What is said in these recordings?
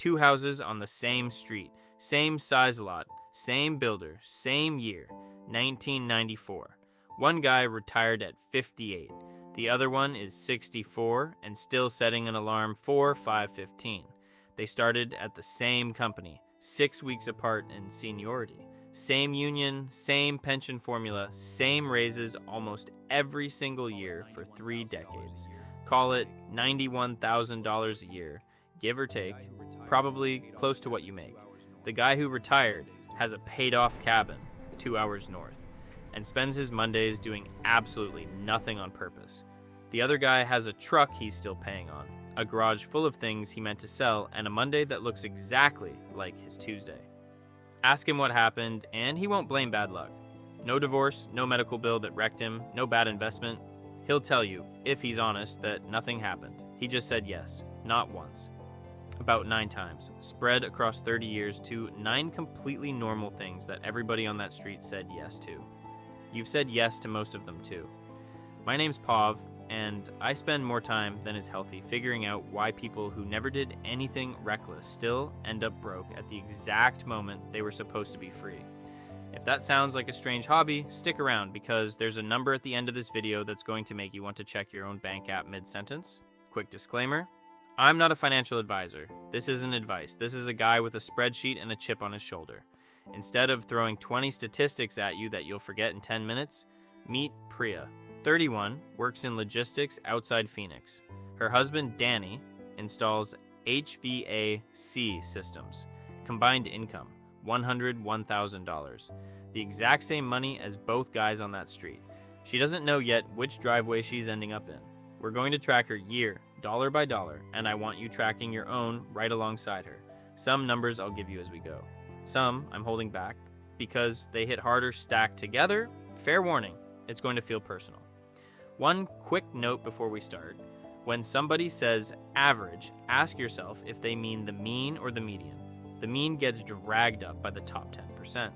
2 houses on the same street, same size lot, same builder, same year, 1994. One guy retired at 58. The other one is 64 and still setting an alarm for 5:15. They started at the same company, 6 weeks apart in seniority. Same union, same pension formula, same raises almost every single year for 3 decades. Call it $91,000 a year, give or take, probably close to what you make. The guy who retired has a paid-off cabin 2 hours north and spends his Mondays doing absolutely nothing on purpose. The other guy has a truck he's still paying on, a garage full of things he meant to sell, and a Monday that looks exactly like his Tuesday. Ask him what happened, and he won't blame bad luck. No divorce, no medical bill that wrecked him, no bad investment. He'll tell you, if he's honest, that nothing happened. He just said yes, not once. About 9 times, spread across 30 years to 9 completely normal things that everybody on that street said yes to. You've said yes to most of them too. My name's Pav, and I spend more time than is healthy figuring out why people who never did anything reckless still end up broke at the exact moment they were supposed to be free. If that sounds like a strange hobby, stick around because there's a number at the end of this video that's going to make you want to check your own bank app mid-sentence. Quick disclaimer, I'm not a financial advisor. This isn't advice. This is a guy with a spreadsheet and a chip on his shoulder. Instead of throwing 20 statistics at you that you'll forget in 10 minutes, meet Priya. 31, works in logistics outside Phoenix. Her husband, Danny, installs HVAC systems. Combined income, $101,000. The exact same money as both guys on that street. She doesn't know yet which driveway she's ending up in. We're going to track her year, dollar by dollar, and I want you tracking your own right alongside her. Some numbers I'll give you as we go. Some I'm holding back because they hit harder stacked together. Fair warning, it's going to feel personal. One quick note before we start. When somebody says average, ask yourself if they mean the mean or the median. The mean gets dragged up by the top 10%.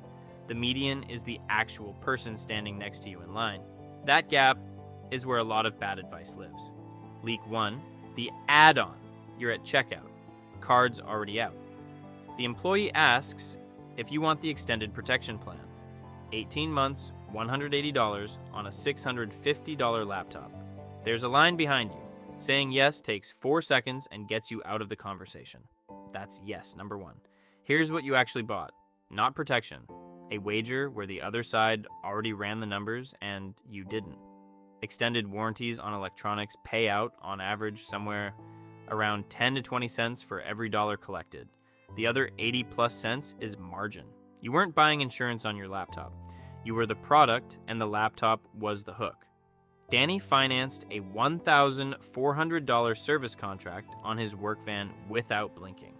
The median is the actual person standing next to you in line. That gap is where a lot of bad advice lives. Leak 1, the add-on. You're at checkout. Card's already out. The employee asks if you want the extended protection plan. 18 months, $180 on a $650 laptop. There's a line behind you. Saying yes takes 4 seconds and gets you out of the conversation. That's yes, number 1. Here's what you actually bought. Not protection. A wager where the other side already ran the numbers and you didn't. Extended warranties on electronics pay out on average somewhere around 10 to 20 cents for every dollar collected. The other 80 plus cents is margin. You weren't buying insurance on your laptop. You were the product, and the laptop was the hook. Danny financed a $1,400 service contract on his work van without blinking,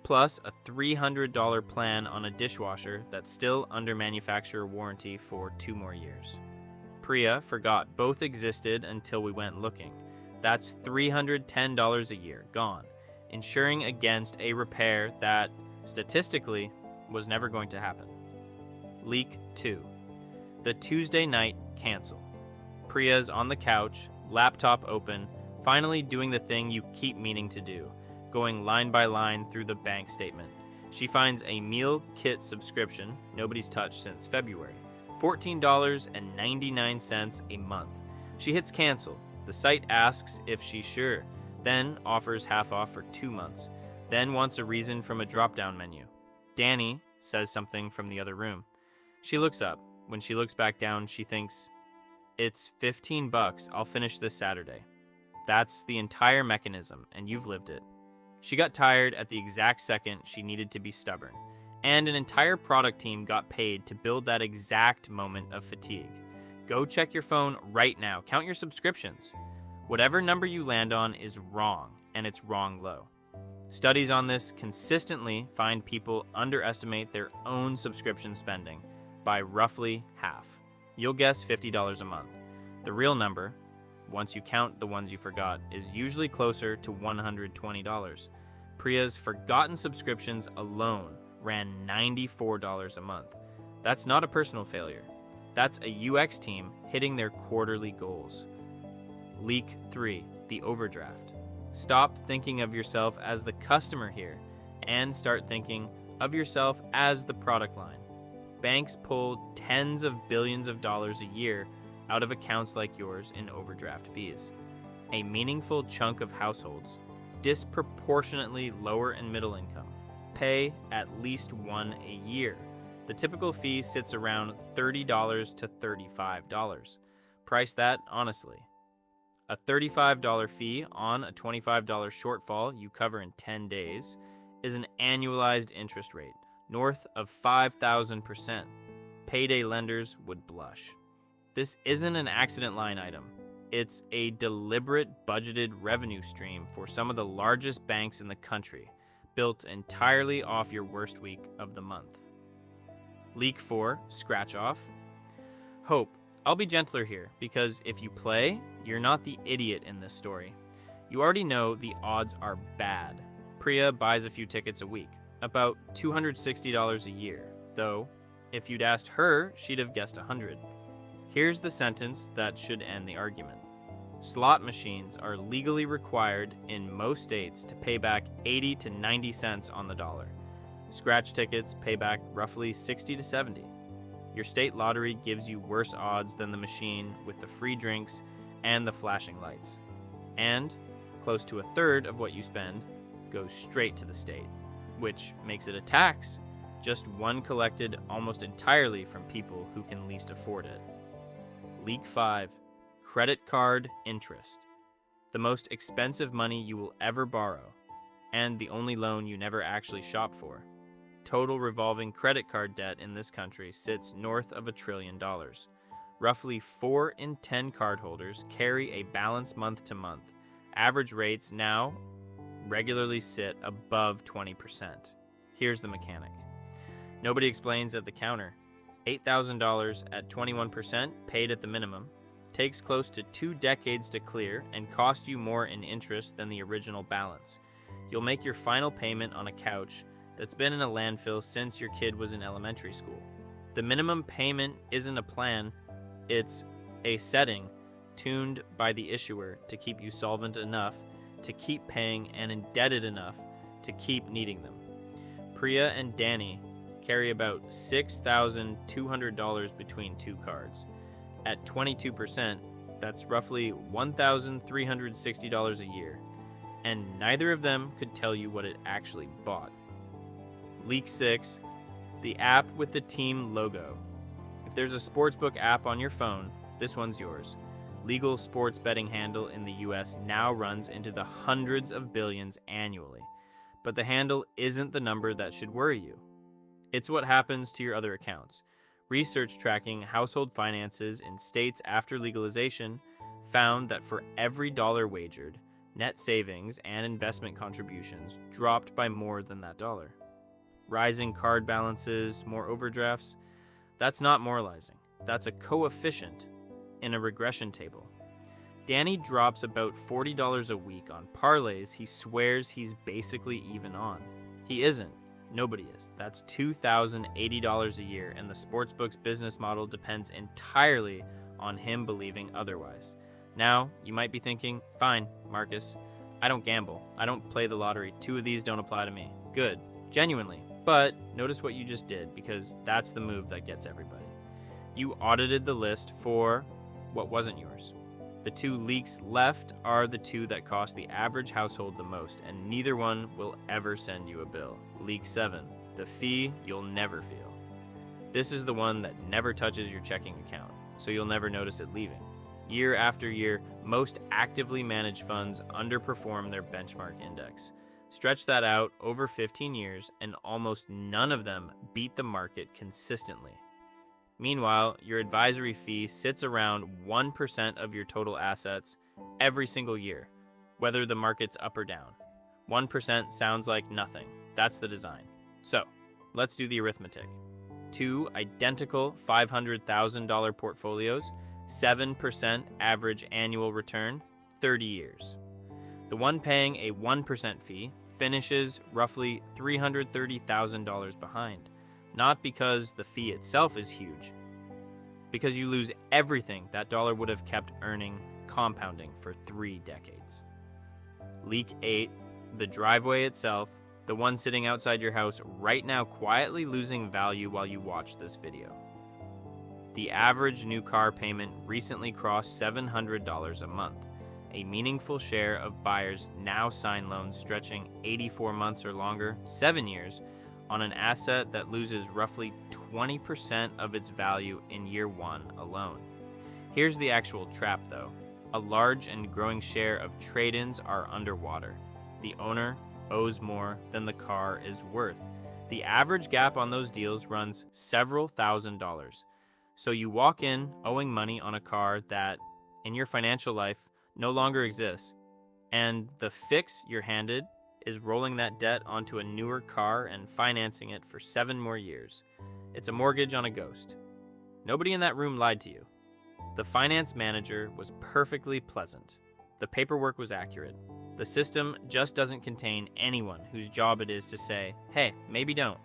plus a $300 plan on a dishwasher that's still under manufacturer warranty for 2 more years. Priya forgot both existed until we went looking. That's $310 a year gone, insuring against a repair that, statistically, was never going to happen. Leak 2. The Tuesday night cancel. Priya's on the couch, laptop open, finally doing the thing you keep meaning to do, going line by line through the bank statement. She finds a meal kit subscription nobody's touched since February, $14.99 a month. She hits cancel. The site asks if she's sure, then offers half off for 2 months, then wants a reason from a drop-down menu. Danny says something from the other room. She looks up. When she looks back down, she thinks, it's $15, I'll finish this Saturday. That's the entire mechanism, and you've lived it. She got tired at the exact second she needed to be stubborn, and an entire product team got paid to build that exact moment of fatigue. Go check your phone right now. Count your subscriptions. Whatever number you land on is wrong, and it's wrong low. Studies on this consistently find people underestimate their own subscription spending by roughly half. You'll guess $50 a month. The real number, once you count the ones you forgot, is usually closer to $120. Priya's forgotten subscriptions alone ran $94 a month. That's not a personal failure. That's a UX team hitting their quarterly goals. Leak 3, the overdraft. Stop thinking of yourself as the customer here. and start thinking of yourself as the product line. Banks pull tens of billions of dollars a year out of accounts like yours in overdraft fees. A meaningful chunk of households, disproportionately lower and middle income, pay at least one a year. The typical fee sits around $30 to $35. Price that honestly. A $35 fee on a $25 shortfall you cover in 10 days is an annualized interest rate north of 5,000%. Payday lenders would blush. This isn't an accident line item. It's a deliberate budgeted revenue stream for some of the largest banks in the country, built entirely off your worst week of the month. Leak 4, scratch off. Hope, I'll be gentler here, because if you play, you're not the idiot in this story. You already know the odds are bad. Priya buys a few tickets a week, about $260 a year, though if you'd asked her, she'd have guessed 100. Here's the sentence that should end the argument. Slot machines are legally required in most states to pay back 80 to 90 cents on the dollar. Scratch tickets pay back roughly 60 to 70. Your state lottery gives you worse odds than the machine with the free drinks and the flashing lights. And close to a third of what you spend goes straight to the state, which makes it a tax, just one collected almost entirely from people who can least afford it. Leak 5, credit card interest. The most expensive money you will ever borrow, and the only loan you never actually shop for. Total revolving credit card debt in this country sits north of $1 trillion. Roughly 4 in 10 cardholders carry a balance month to month. Average rates now regularly sit above 20%. Here's the mechanic. Nobody explains at the counter. $8,000 at 21% paid at the minimum takes close to 2 decades to clear and cost you more in interest than the original balance. You'll make your final payment on a couch that's been in a landfill since your kid was in elementary school. The minimum payment isn't a plan, it's a setting tuned by the issuer to keep you solvent enough to keep paying and indebted enough to keep needing them. Priya and Danny carry about $6,200 between 2 cards. At 22%, that's roughly $1,360 a year, and neither of them could tell you what it actually bought. Leak 6, the app with the team logo. If there's a sportsbook app on your phone, this one's yours. Legal sports betting handle in the US now runs into the hundreds of billions annually. But the handle isn't the number that should worry you. It's what happens to your other accounts. Research tracking household finances in states after legalization found that for every dollar wagered, net savings and investment contributions dropped by more than that dollar. Rising card balances, more overdrafts, that's not moralizing. That's a coefficient in a regression table. Danny drops about $40 a week on parlays he swears he's basically even on. He isn't. Nobody is. That's $2,080 a year, and the sportsbook's business model depends entirely on him believing otherwise. Now, you might be thinking, fine, Marcus, I don't gamble. I don't play the lottery. 2 of these don't apply to me. Good. Genuinely. But notice what you just did, because that's the move that gets everybody. You audited the list for what wasn't yours. The 2 leaks left are the 2 that cost the average household the most, and neither one will ever send you a bill. Leak 7, the fee you'll never feel. This is the one that never touches your checking account, so you'll never notice it leaving. Year after year, most actively managed funds underperform their benchmark index. Stretch that out over 15 years, and almost none of them beat the market consistently. Meanwhile, your advisory fee sits around 1% of your total assets every single year, whether the market's up or down. 1% sounds like nothing. That's the design. So, let's do the arithmetic. 2 identical $500,000 portfolios, 7% average annual return, 30 years. The one paying a 1% fee finishes roughly $330,000 behind. Not because the fee itself is huge, because you lose everything that dollar would have kept earning, compounding for 3 decades. Leak 8, the driveway itself, the one sitting outside your house right now quietly losing value while you watch this video. The average new car payment recently crossed $700 a month. A meaningful share of buyers now sign loans stretching 84 months or longer, 7 years, on an asset that loses roughly 20% of its value in year one alone. Here's the actual trap though. A large and growing share of trade-ins are underwater. The owner owes more than the car is worth. The average gap on those deals runs several $1,000s. So you walk in owing money on a car that, in your financial life, no longer exists. And the fix you're handed is rolling that debt onto a newer car and financing it for 7 more years. It's a mortgage on a ghost. Nobody in that room lied to you. The finance manager was perfectly pleasant. The paperwork was accurate. The system just doesn't contain anyone whose job it is to say, hey, maybe don't.